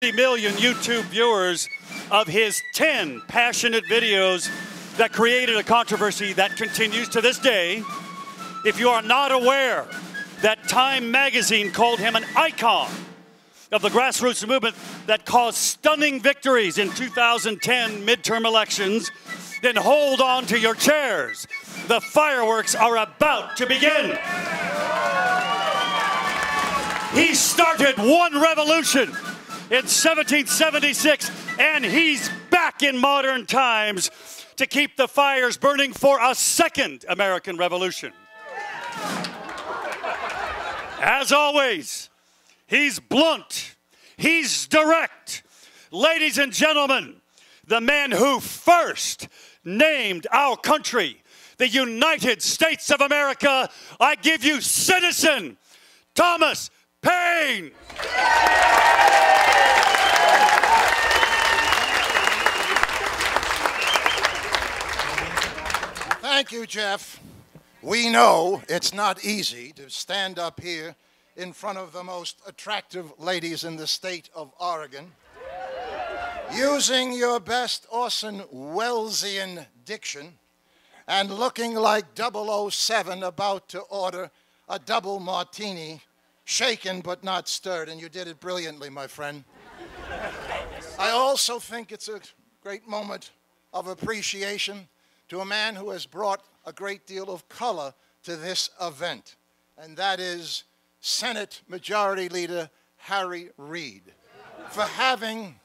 million YouTube viewers of his 10 passionate videos that created a controversy that continues to this day. If you are not aware that Time magazine called him an icon of the grassroots movement that caused stunning victories in 2010 midterm elections, then hold on to your chairs. The fireworks are about to begin. He started one revolution in 1776, and he's back in modern times to keep the fires burning for a second American Revolution. As always, he's blunt, he's direct. Ladies and gentlemen, the man who first named our country the United States of America, I give you citizen Thomas Paine. Thank you, Jeff. We know it's not easy to stand up here in front of the most attractive ladies in the state of Oregon, using your best Orson Wellesian diction and looking like 007 about to order a double martini, shaken but not stirred, and you did it brilliantly, my friend. I also think it's a great moment of appreciation to a man who has brought a great deal of color to this event, and that is Senate Majority Leader Harry Reid, for having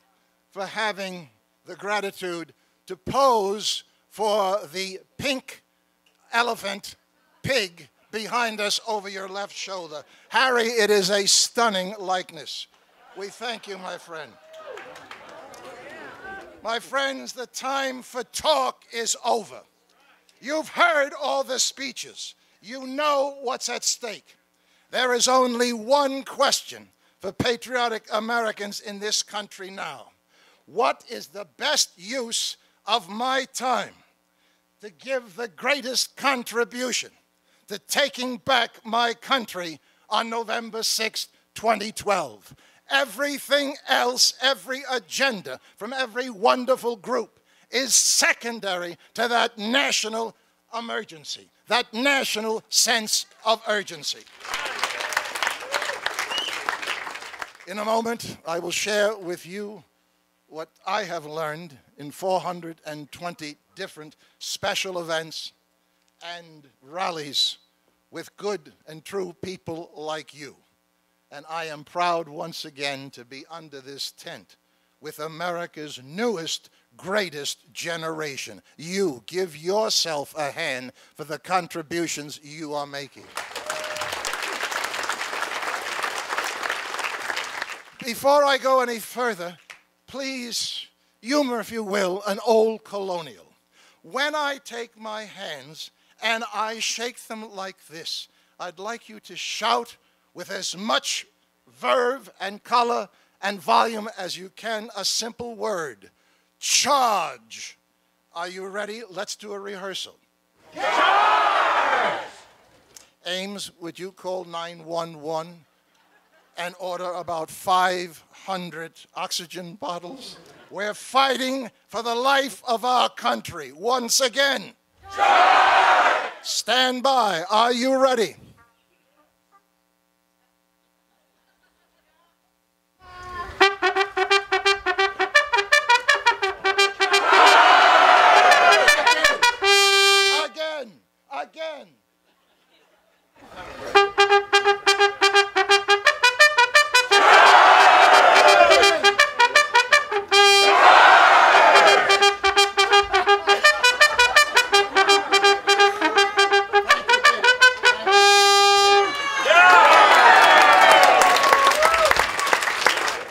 the gratitude to pose for the pink elephant pig behind us over your left shoulder. Harry, it is a stunning likeness. We thank you, my friend. My friends, the time for talk is over. You've heard all the speeches. You know what's at stake. There is only one question for patriotic Americans in this country now. What is the best use of my time to give the greatest contribution to taking back my country on November 6, 2012? Everything else, every agenda from every wonderful group is secondary to that national emergency, that national sense of urgency. In a moment, I will share with you what I have learned in 420 different special events and rallies with good and true people like you. And I am proud once again to be under this tent with America's newest, greatest generation. You, give yourself a hand for the contributions you are making. Before I go any further, please humor, if you will, an old colonial. When I take my hands and I shake them like this, I'd like you to shout with as much verve and color and volume as you can a simple word: charge. Are you ready? Let's do a rehearsal. Charge! Ames, would you call 911 and order about 500 oxygen bottles? We're fighting for the life of our country once again. Charge! Stand by. Are you ready? Again.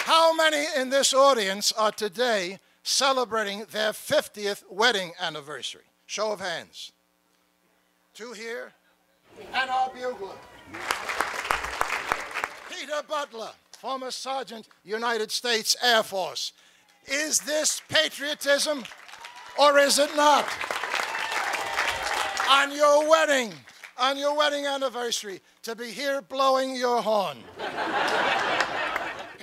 How many in this audience are today celebrating their 50th wedding anniversary? Show of hands. 2 here, and our bugler. Peter Butler, former Sergeant, United States Air Force. Is this patriotism or is it not? On your wedding anniversary, to be here blowing your horn.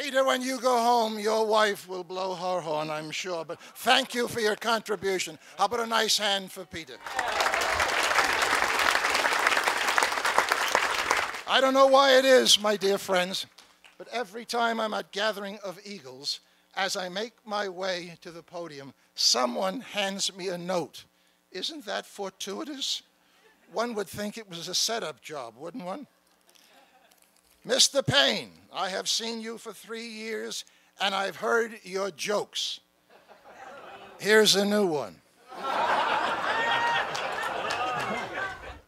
Peter, when you go home, your wife will blow her horn, I'm sure. But thank you for your contribution. How about a nice hand for Peter? I don't know why it is, my dear friends, but every time I'm at gathering of Eagles, as I make my way to the podium, someone hands me a note. Isn't that fortuitous? One would think it was a setup job, wouldn't one? Mr. Paine, I have seen you for 3 years, and I've heard your jokes. Here's a new one.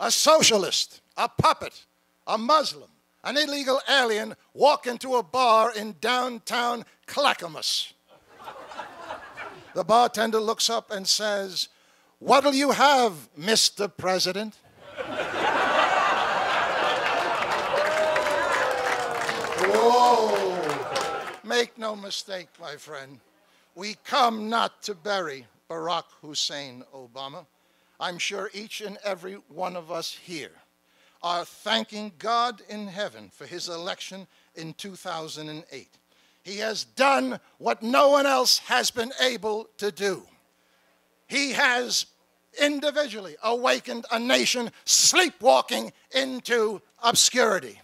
A socialist, a puppet, a Muslim, an illegal alien walk into a bar in downtown Clackamas. The bartender looks up and says, "What'll you have, Mr. President?" Whoa! Make no mistake, my friend. We come not to bury Barack Hussein Obama. I'm sure each and every one of us here are thanking God in heaven for his election in 2008. He has done what no one else has been able to do. He has individually awakened a nation sleepwalking into obscurity.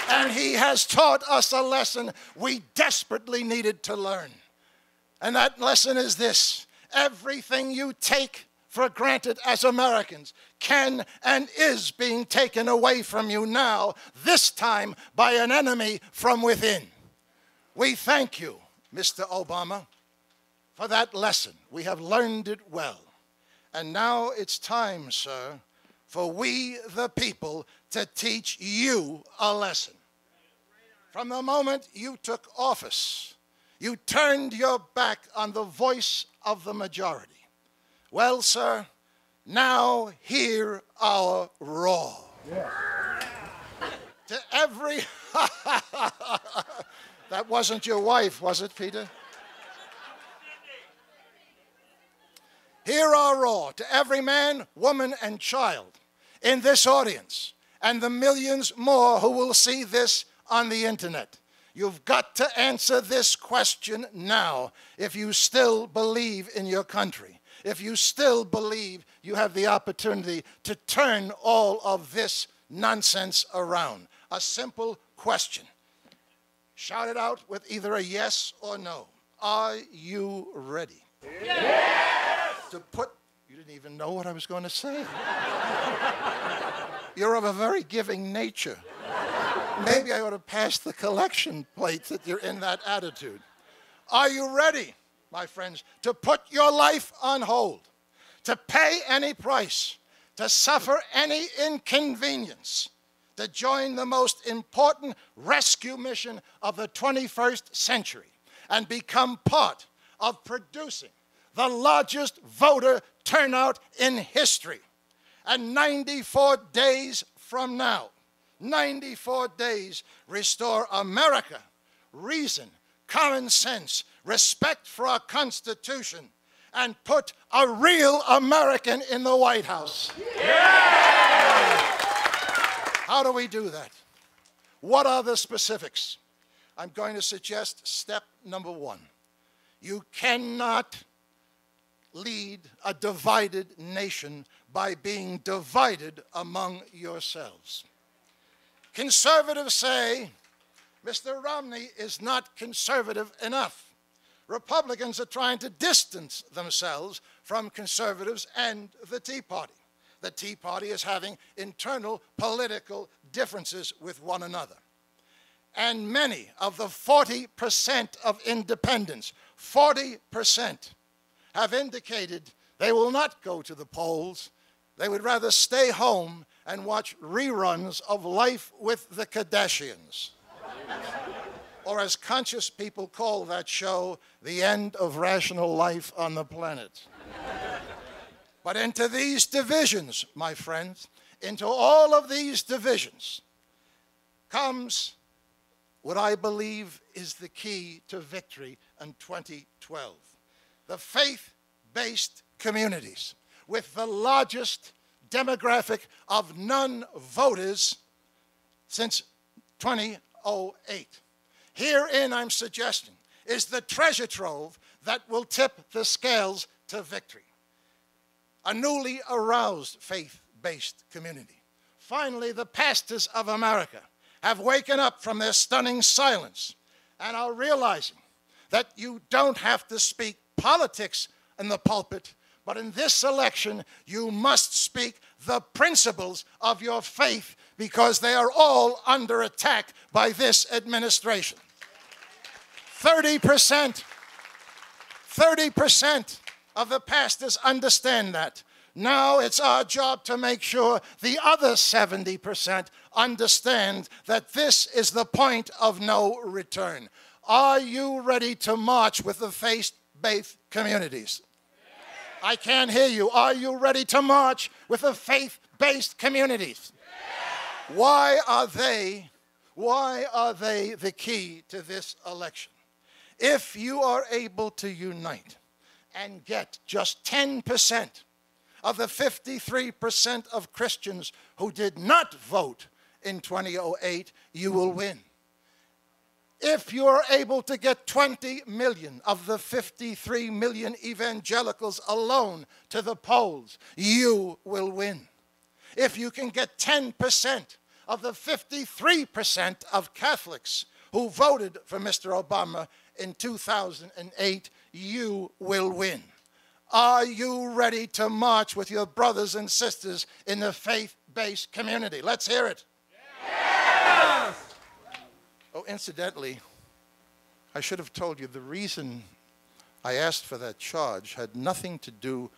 And he has taught us a lesson we desperately needed to learn. And that lesson is this: everything you take for granted as Americans can and is being taken away from you now, this time by an enemy from within. We thank you, Mr. Obama, for that lesson. We have learned it well. And now it's time, sir, for we the people to teach you a lesson. From the moment you took office, you turned your back on the voice of the majority. Well, sir, now hear our roar. Yeah. To every... That wasn't your wife, was it, Peter? Hear our roar to every man, woman, and child in this audience, and the millions more who will see this on the internet. You've got to answer this question now if you still believe in your country, if you still believe you have the opportunity to turn all of this nonsense around. A simple question. Shout it out with either a yes or no. Are you ready? Yes! To put, you didn't even know what I was going to say. You're of a very giving nature. Maybe I ought to pass the collection plate that you're in that attitude. Are you ready, my friends, to put your life on hold, to pay any price, to suffer any inconvenience, to join the most important rescue mission of the 21st century and become part of producing the largest voter turnout in history? And 94 days from now, 94 days, restore America, reason, common sense, respect for our Constitution, and put a real American in the White House. Yeah! How do we do that? What are the specifics? I'm going to suggest step number one. You cannot lead a divided nation by being divided among yourselves. Conservatives say, Mr. Romney is not conservative enough. Republicans are trying to distance themselves from conservatives and the Tea Party. The Tea Party is having internal political differences with one another. And many of the 40% of independents, 40%, have indicated they will not go to the polls. They would rather stay home and watch reruns of Life with the Kardashians. Or as conscious people call that show, the end of rational life on the planet. But into these divisions, my friends, into all of these divisions comes what I believe is the key to victory in 2012. The faith-based communities with the largest demographic of non-voters since 20 2008. Herein, I'm suggesting, is the treasure trove that will tip the scales to victory. A newly aroused faith-based community. Finally, the pastors of America have waken up from their stunning silence and are realizing that you don't have to speak politics in the pulpit, but in this election, you must speak the principles of your faith because they are all under attack by this administration. 30% of the pastors understand that. Now it's our job to make sure the other 70% understand that this is the point of no return. Are you ready to march with the faith-based communities? Yes. I can't hear you. Are you ready to march with the faith-based communities? Yes. Why are they the key to this election? If you are able to unite and get just 10% of the 53% of Christians who did not vote in 2008, you will win. If you are able to get 20 million of the 53 million evangelicals alone to the polls, you will win. If you can get 10% of the 53% of Catholics who voted for Mr. Obama in 2008, you will win. Are you ready to march with your brothers and sisters in the faith-based community? Let's hear it. Yes! Oh, incidentally, I should have told you the reason I asked for that charge had nothing to do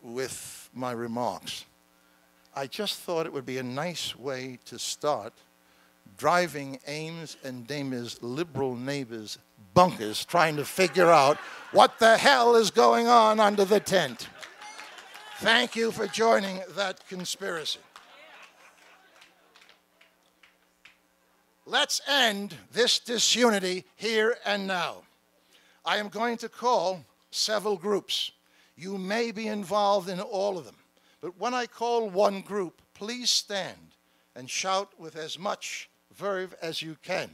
with my remarks. I just thought it would be a nice way to start driving Ames and Damer's liberal neighbors bunkers trying to figure out what the hell is going on under the tent. Thank you for joining that conspiracy. Let's end this disunity here and now. I am going to call several groups. You may be involved in all of them, but when I call one group, please stand and shout with as much verve as you can.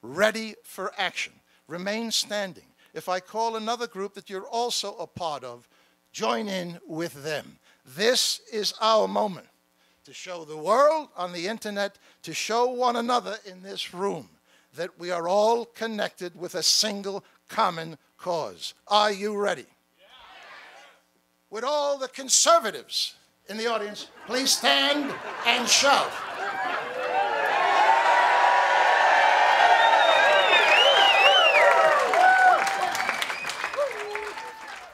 Ready for action. Remain standing. If I call another group that you're also a part of, join in with them. This is our moment to show the world on the internet, to show one another in this room that we are all connected with a single common cause. Are you ready? Yes. Would all the conservatives in the audience please stand and shout?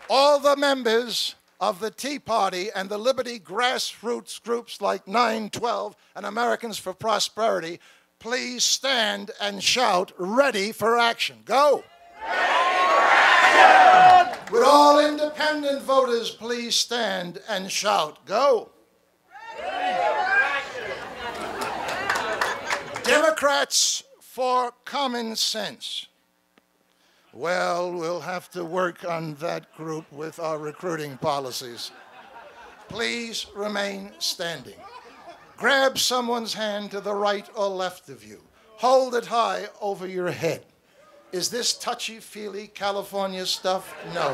All the members of the Tea Party and the Liberty grassroots groups like 9/12 and Americans for Prosperity, please stand and shout, ready for action. Go. Ready for action. Would all independent voters please stand and shout, go. Ready for action. Democrats for common sense. Well, we'll have to work on that group with our recruiting policies. Please remain standing. Grab someone's hand to the right or left of you. Hold it high over your head. Is this touchy-feely California stuff? No.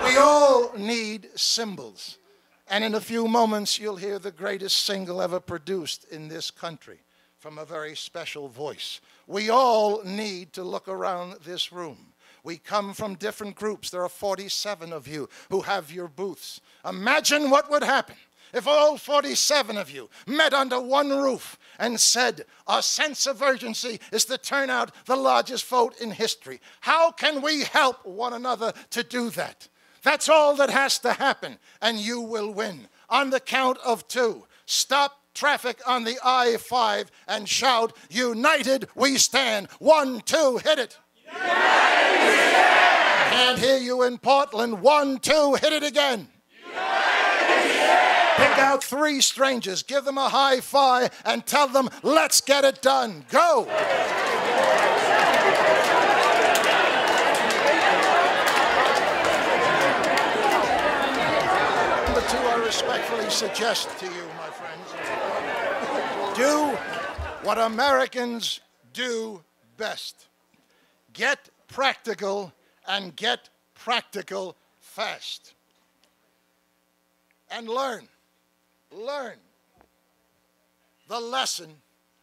We all need symbols. And in a few moments, you'll hear the greatest single ever produced in this country from a very special voice. We all need to look around this room. We come from different groups. There are 47 of you who have your booths. Imagine what would happen if all 47 of you met under one roof and said, our sense of urgency is to turn out the largest vote in history. How can we help one another to do that? That's all that has to happen, and you will win. On the count of 2, stop traffic on the I-5 and shout, united we stand. 1, 2, hit it. United we stand. Can't hear you in Portland. 1, 2, hit it again. United we stand. Pick out 3 strangers, give them a high five, and tell them, let's get it done. Go. Number 2, I respectfully suggest to you, my friends, what Americans do best. Get practical and get practical fast. And learn the lesson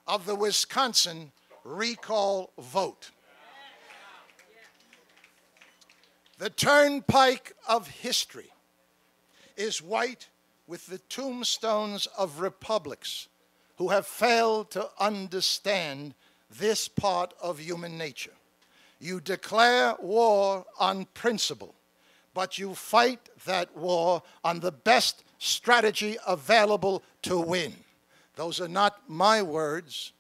of the Wisconsin recall vote. The turnpike of history is white with the tombstones of republics who have failed to understand this part of human nature. You declare war on principle, but you fight that war on the best strategy available to win. Those are not my words.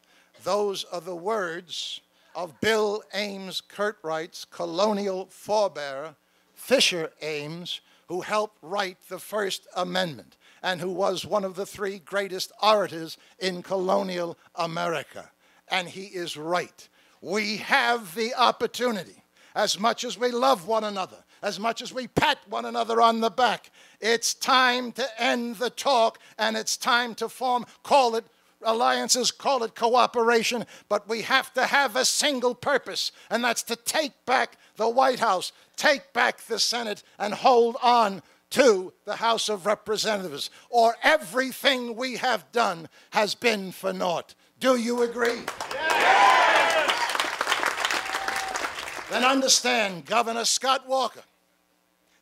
Those are the words of Bill Ames Curtright's colonial forebearer, Fisher Ames, who helped write the First Amendment and who was one of the three greatest orators in colonial America. And he is right. We have the opportunity, as much as we love one another, as much as we pat one another on the back, it's time to end the talk and it's time to form, call it alliances, call it cooperation, but we have to have a single purpose, and that's to take back the White House, take back the Senate, and hold on to the House of Representatives, or everything we have done has been for naught. Do you agree? Yes! Then understand, Governor Scott Walker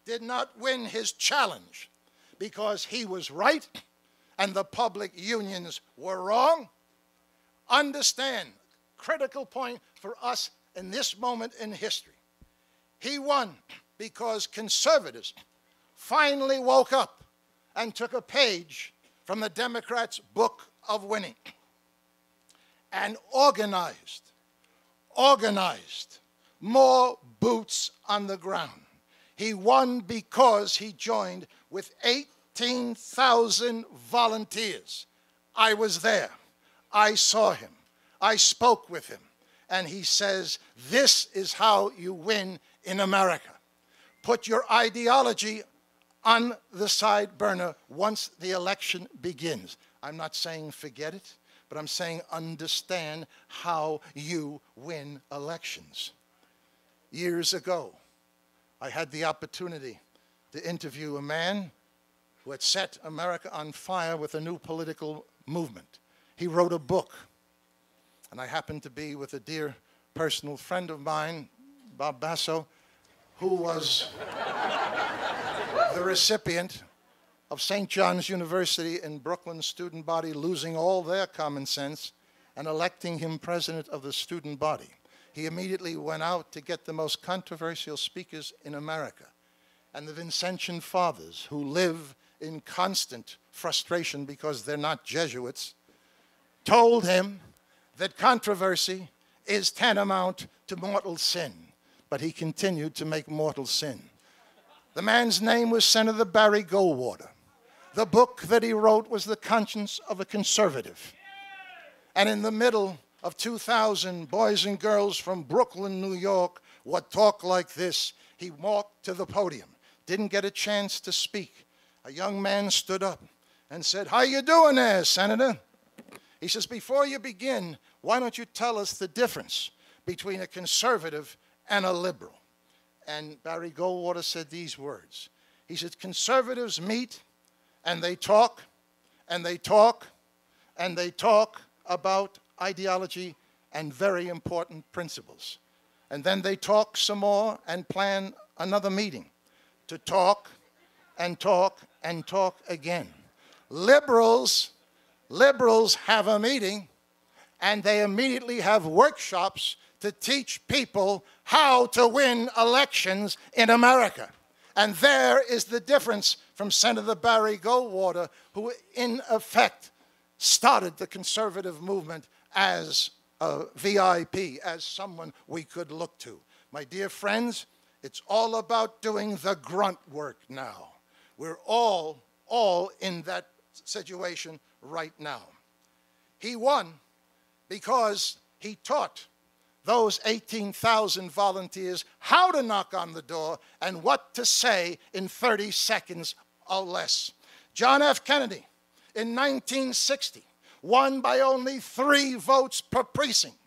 did not win his challenge because he was right and the public unions were wrong. Understand, critical point for us in this moment in history. He won because conservatives finally woke up and took a page from the Democrats' book of winning and organized more boots on the ground. He won because he joined with 18,000 volunteers. I was there. I saw him. I spoke with him. And he says, this is how you win in America. Put your ideology on the side burner once the election begins. I'm not saying forget it, but I'm saying understand how you win elections. Years ago, I had the opportunity to interview a man who had set America on fire with a new political movement. He wrote a book, and I happened to be with a dear personal friend of mine, Basso, who was the recipient of St. John's University in Brooklyn's student body losing all their common sense and electing him president of the student body. He immediately went out to get the most controversial speakers in America. And the Vincentian fathers, who live in constant frustration because they're not Jesuits, told him that controversy is tantamount to mortal sin. But he continued to make mortal sin. The man's name was Senator Barry Goldwater. The book that he wrote was The Conscience of a Conservative. And in the middle of 2,000 boys and girls from Brooklyn, New York, would talk like this, he walked to the podium, didn't get a chance to speak. A young man stood up and said, "How you doing there, Senator?" He says, "Before you begin, why don't you tell us the difference between a conservative and a liberal?" And Barry Goldwater said these words. He said, "Conservatives meet and they talk and they talk and they talk about ideology and very important principles. And then they talk some more and plan another meeting to talk and talk and talk again. Liberals have a meeting and they immediately have workshops to teach people how to win elections in America." And there is the difference from Senator Barry Goldwater, who in effect started the conservative movement as a VIP, as someone we could look to. My dear friends, it's all about doing the grunt work now. We're all in that situation right now. He won because he taught those 18,000 volunteers how to knock on the door and what to say in 30 seconds or less. John F. Kennedy, in 1960, won by only 3 votes per precinct.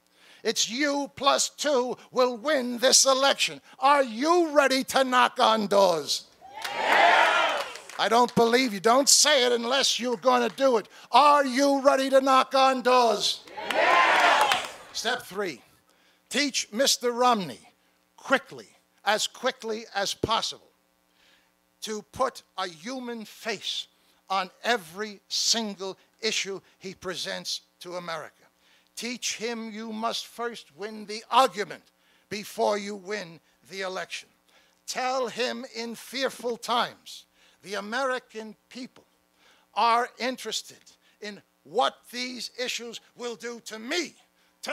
It's you plus 2 will win this election. Are you ready to knock on doors? Yes! I don't believe you. Don't say it unless you're going to do it. Are you ready to knock on doors? Yes! Step 3, teach Mr. Romney quickly as possible, to put a human face on every single issue he presents to America. Teach him you must first win the argument before you win the election. Tell him in fearful times the American people are interested in what these issues will do to me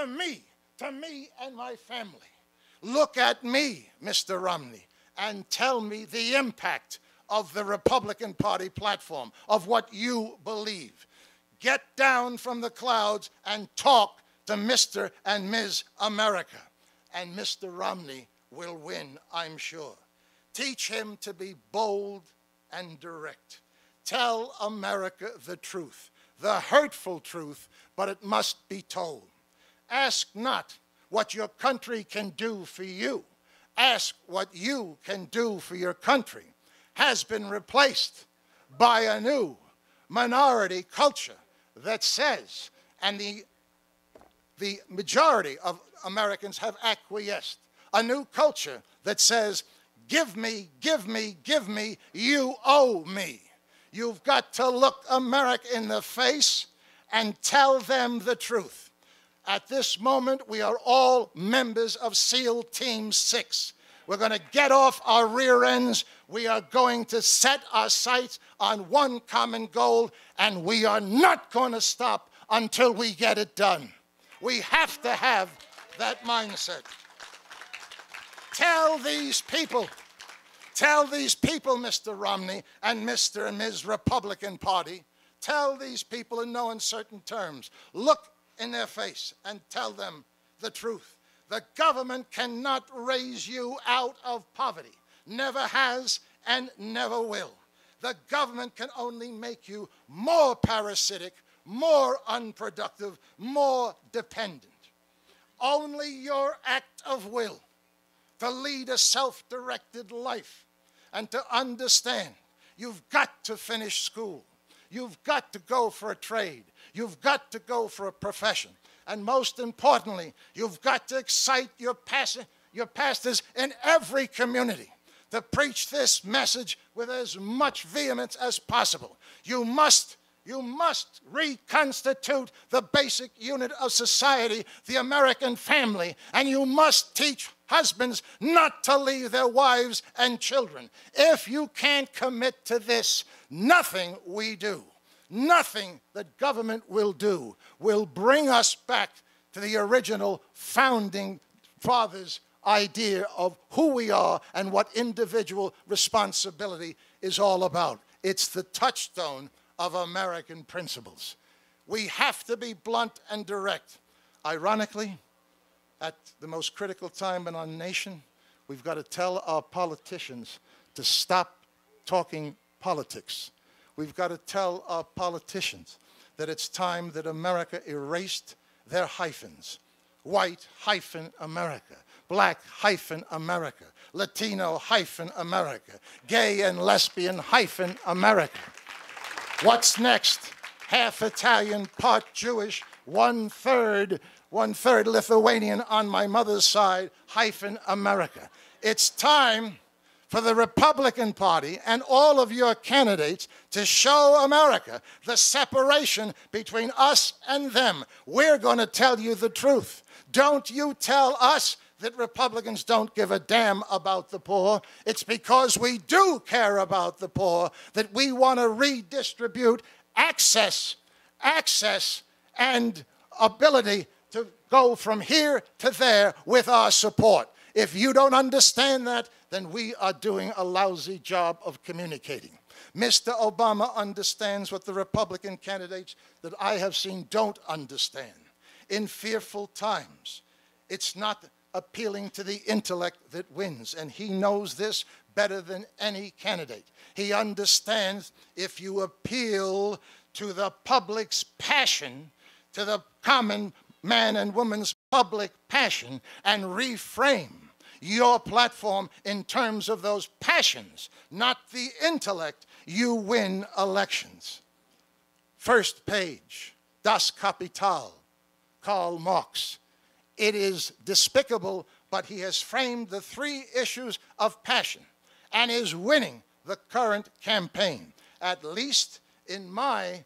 and my family. Look at me, Mr. Romney, and tell me the impact of the Republican Party platform, of what you believe. Get down from the clouds and talk to Mr. and Ms. America. And Mr. Romney will win, I'm sure. Teach him to be bold and direct. Tell America the truth, the hurtful truth, but it must be told. Ask not what your country can do for you. Ask what you can do for your country. Has been replaced by a new minority culture that says, and the majority of Americans have acquiesced, a new culture that says, give me, give me, give me, you owe me. You've got to look America in the face and tell them the truth. At this moment, we are all members of SEAL Team 6. We're going to get off our rear ends. We are going to set our sights on one common goal, and we are not going to stop until we get it done. We have to have that mindset. Tell these people, Mr. Romney and Mr. and Ms. Republican Party, tell these people in no uncertain terms, look in their face and tell them the truth. The government cannot raise you out of poverty, never has and never will. The government can only make you more parasitic, more unproductive, more dependent. Only your act of will to lead a self-directed life and to understand you've got to finish school, you've got to go for a trade, you've got to go for a profession, and most importantly, you've got to excite your pastors in every community to preach this message with as much vehemence as possible. You must reconstitute the basic unit of society, the American family, and you must teach husbands not to leave their wives and children. If you can't commit to this, nothing we do, nothing that government will do will bring us back to the original founding fathers' idea of who we are and what individual responsibility is all about. It's the touchstone of American principles. We have to be blunt and direct. Ironically, at the most critical time in our nation, we've got to tell our politicians to stop talking politics. We've got to tell our politicians that it's time that America erased their hyphens. White hyphen America, black hyphen America, Latino hyphen America, gay and lesbian hyphen America. What's next? Half Italian, part Jewish, one-third Lithuanian on my mother's side, hyphen America. It's time for the Republican Party and all of your candidates to show America the separation between us and them. We're going to tell you the truth. Don't you tell us that Republicans don't give a damn about the poor. It's because we do care about the poor that we want to redistribute access and ability to go from here to there with our support. If you don't understand that, then we are doing a lousy job of communicating. Mr. Obama understands what the Republican candidates that I have seen don't understand. In fearful times, it's not appealing to the intellect that wins, and he knows this better than any candidate. He understands if you appeal to the public's passion, to the common man and woman's public passion and reframe your platform in terms of those passions, not the intellect, you win elections. First page, Das Kapital, Karl Marx. It is despicable, but he has framed the three issues of passion and is winning the current campaign, at least in my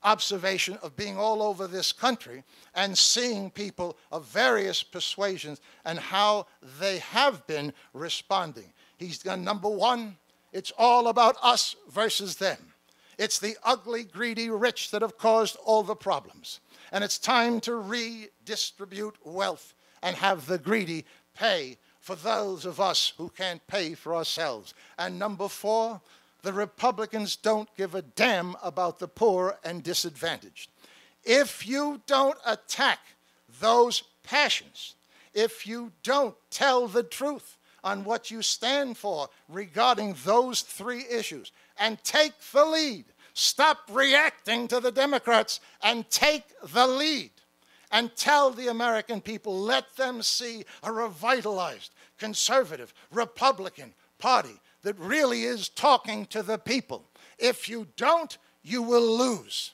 observation of being all over this country and seeing people of various persuasions and how they have been responding. He's done number one, it's all about us versus them. It's the ugly, greedy rich that have caused all the problems. And it's time to redistribute wealth and have the greedy pay for those of us who can't pay for ourselves. And number four, the Republicans don't give a damn about the poor and disadvantaged. If you don't attack those passions, if you don't tell the truth on what you stand for regarding those three issues and take the lead, stop reacting to the Democrats and take the lead and tell the American people, let them see a revitalized, conservative, Republican Party that really is talking to the people. If you don't, you will lose.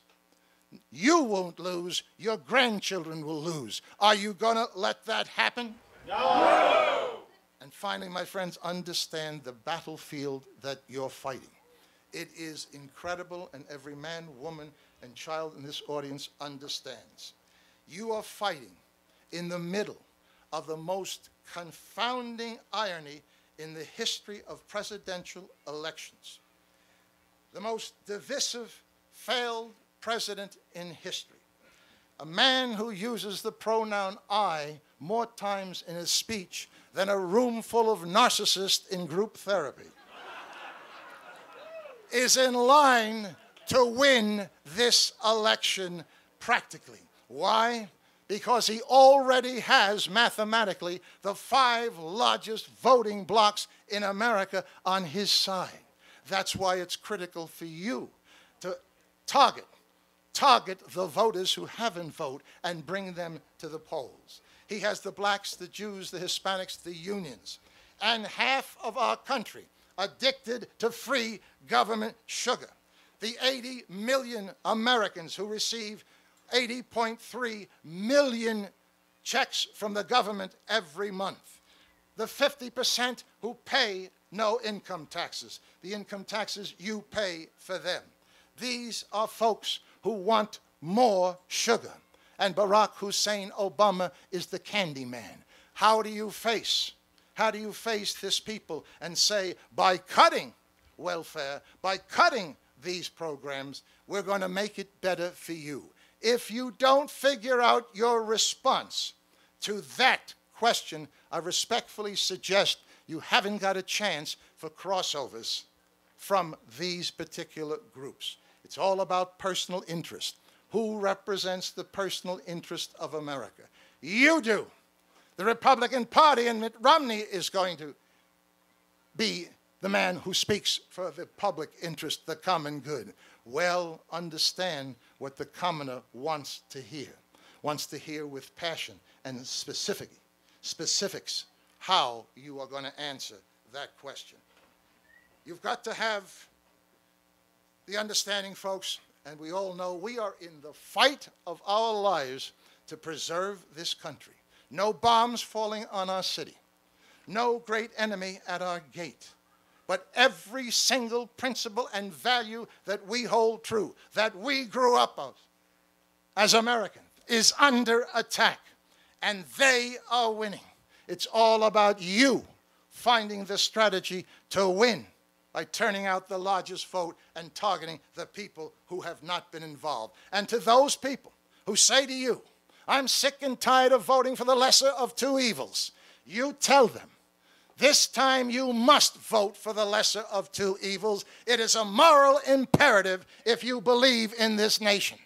You won't lose, your grandchildren will lose. Are you going to let that happen? No! And finally, my friends, understand the battlefield that you're fighting. It is incredible, and every man, woman, and child in this audience understands. You are fighting in the middle of the most confounding irony in the history of presidential elections. The most divisive, failed president in history. A man who uses the pronoun I more times in his speech than a room full of narcissists in group therapy is in line to win this election practically. Why? Because he already has mathematically the 5 largest voting blocs in America on his side. That's why it's critical for you to target the voters who haven't voted and bring them to the polls. He has the blacks, the Jews, the Hispanics, the unions, and half of our country addicted to free government sugar. The 80 million Americans who receive 80.3 million checks from the government every month. The 50% who pay no income taxes. The income taxes you pay for them. These are folks who want more sugar. And Barack Hussein Obama is the candy man. How do you face this people and say, by cutting welfare, by cutting these programs, we're going to make it better for you? If you don't figure out your response to that question, I respectfully suggest you haven't got a chance for crossovers from these particular groups. It's all about personal interest. Who represents the personal interest of America? You do. The Republican Party, and Mitt Romney is going to be the man who speaks for the public interest, the common good. Well, understand what the commoner wants to hear with passion and specifics how you are going to answer that question. You've got to have the understanding, folks, and we all know we are in the fight of our lives to preserve this country. No bombs falling on our city. No great enemy at our gate. But every single principle and value that we hold true, that we grew up with as Americans, is under attack. And they are winning. It's all about you finding the strategy to win by turning out the largest vote and targeting the people who have not been involved. And to those people who say to you, I'm sick and tired of voting for the lesser of two evils, you tell them, this time you must vote for the lesser of two evils. It is a moral imperative if you believe in this nation.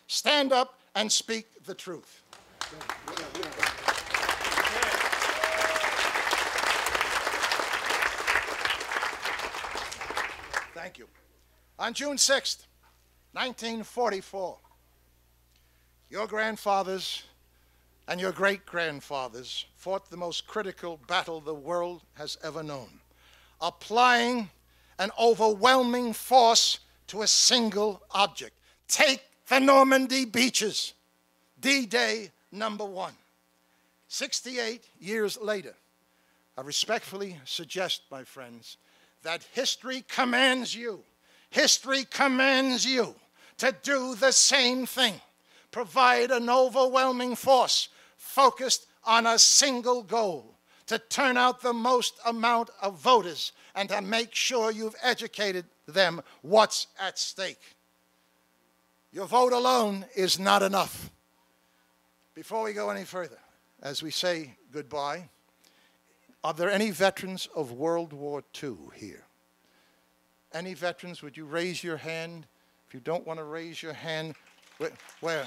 Stand up and speak the truth. Thank you. On June 6th, 1944, Your grandfathers and your great-grandfathers fought the most critical battle the world has ever known, applying an overwhelming force to a single object. Take the Normandy beaches, D-Day #1. 68 years later, I respectfully suggest, my friends, that history commands you to do the same thing. Provide an overwhelming force focused on a single goal, to turn out the most amount of voters and to make sure you've educated them what's at stake. Your vote alone is not enough. Before we go any further, as we say goodbye, are there any veterans of World War II here? Any veterans? Would you raise your hand? If you don't want to raise your hand, where?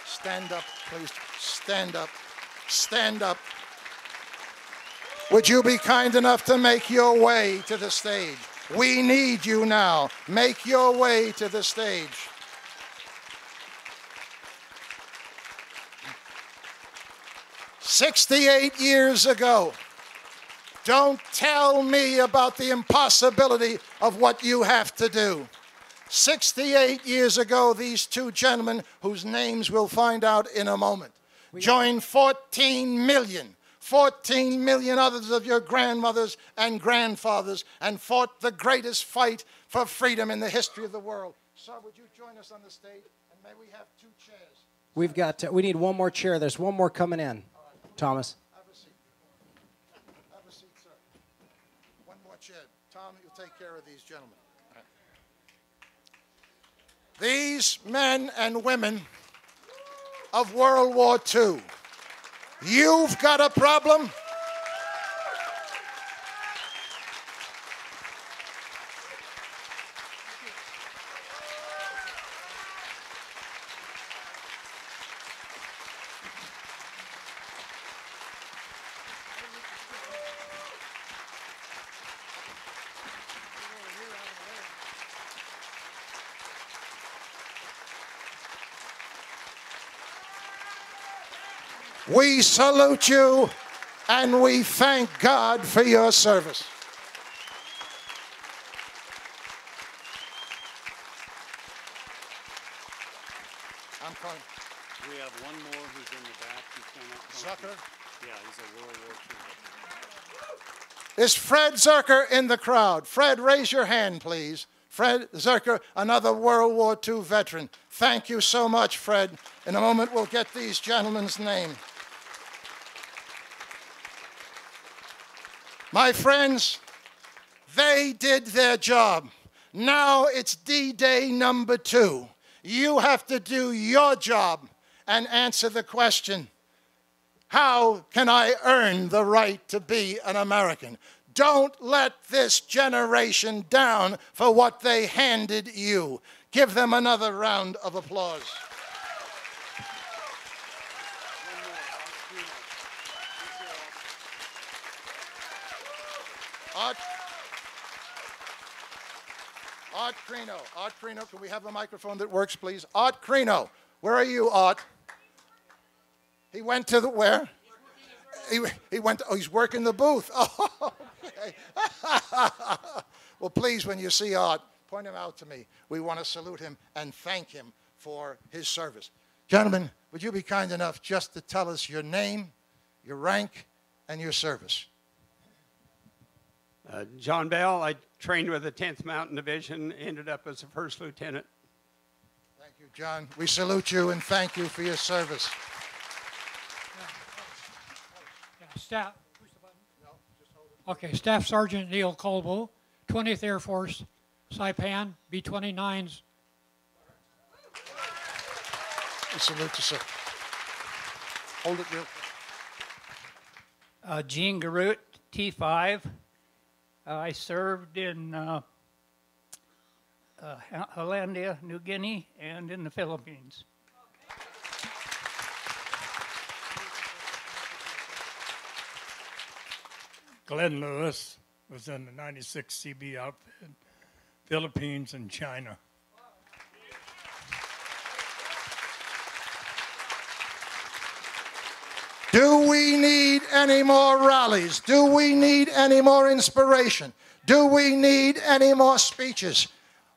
Stand up, please. Stand up. Stand up. Would you be kind enough to make your way to the stage? We need you now. Make your way to the stage. "68 years ago, don't tell me about the impossibility of what you have to do. 68 years ago, these two gentlemen, whose names we'll find out in a moment, joined 14 million others of your grandmothers and grandfathers and fought the greatest fight for freedom in the history of the world." Sir, would you join us on the stage? And may we have 2 chairs? We need one more chair. There's one more coming in. Thomas. Have a seat. Have a seat, sir. One more chair. Tom, you'll take care of these gentlemen. Right. These men and women of World War II, you've got a problem. We salute you and we thank God for your service. I'm calling. We have one more who's in the back. Who cannot come. Zucker? Yeah, he's a World War II. Is Fred Zucker in the crowd? Fred, raise your hand, please. Fred Zucker, another World War II veteran. Thank you so much, Fred. In a moment, we'll get these gentlemen's names. My friends, they did their job. Now it's D-Day #2. You have to do your job and answer the question, how can I earn the right to be an American? Don't let this generation down for what they handed you. Give them another round of applause. Art Crino. Art Crino, can we have a microphone that works, please? Art Crino. Where are you, Art? He went to the where? He went, oh, he's working the booth. Oh, okay. Well, please, when you see Art, point him out to me. We want to salute him and thank him for his service. Gentlemen, would you be kind enough just to tell us your name, your rank, and your service? John Bell. I trained with the 10th Mountain Division, ended up as a first lieutenant. Thank you, John. We salute you and thank you for your service. Staff. Okay, Staff Sergeant Neil Colbo, 20th Air Force, Saipan, B-29s. We salute you, sir. Hold it real quick. Gene Garut, T5. I served in Hollandia, New Guinea, and in the Philippines. Glenn Lewis was in the 96 CB outfit, Philippines and China. any more rallies? Do we need any more inspiration? Do we need any more speeches?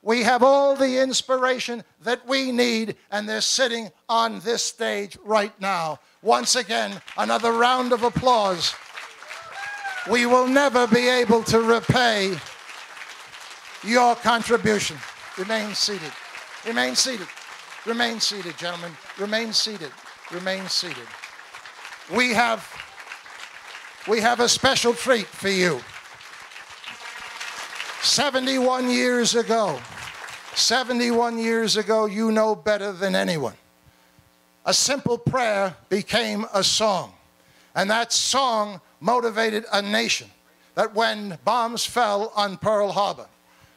We have all the inspiration that we need, and they're sitting on this stage right now. Once again, another round of applause. We will never be able to repay your contribution. Remain seated. Remain seated. Remain seated, gentlemen. Remain seated. Remain seated. We have a special treat for you. 71 years ago, you know better than anyone. A simple prayer became a song. And that song motivated a nation that when bombs fell on Pearl Harbor,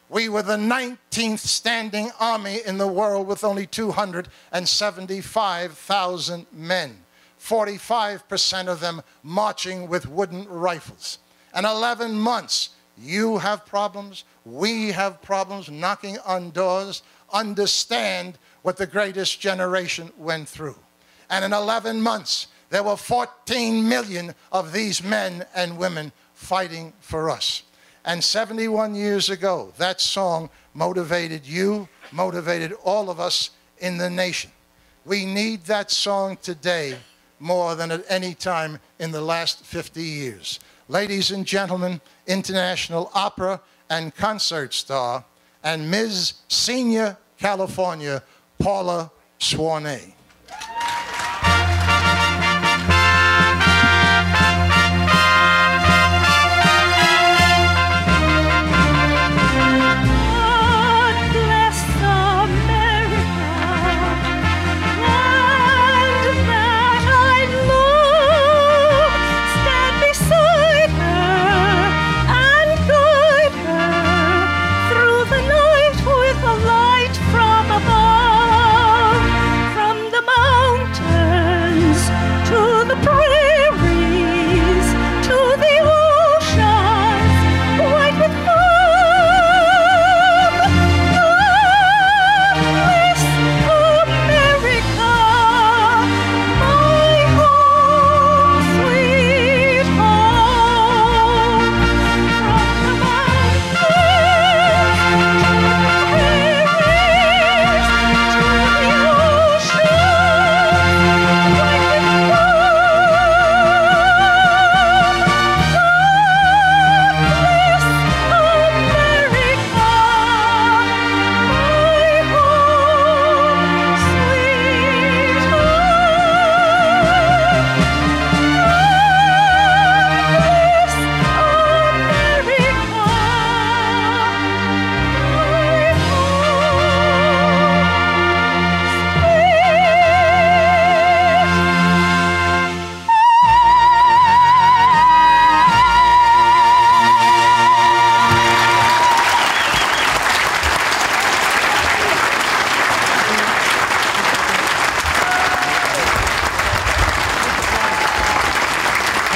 we were the 19th standing army in the world with only 275,000 men, 45% of them marching with wooden rifles. And 11 months, you have problems, we have problems knocking on doors. Understand what the greatest generation went through. And in 11 months, there were 14 million of these men and women fighting for us. And 71 years ago, that song motivated you, motivated all of us in the nation. We need that song today more than at any time in the last 50 years. Ladies and gentlemen, international opera and concert star and Ms. Senior California, Paula Swornay.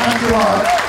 Thank you all.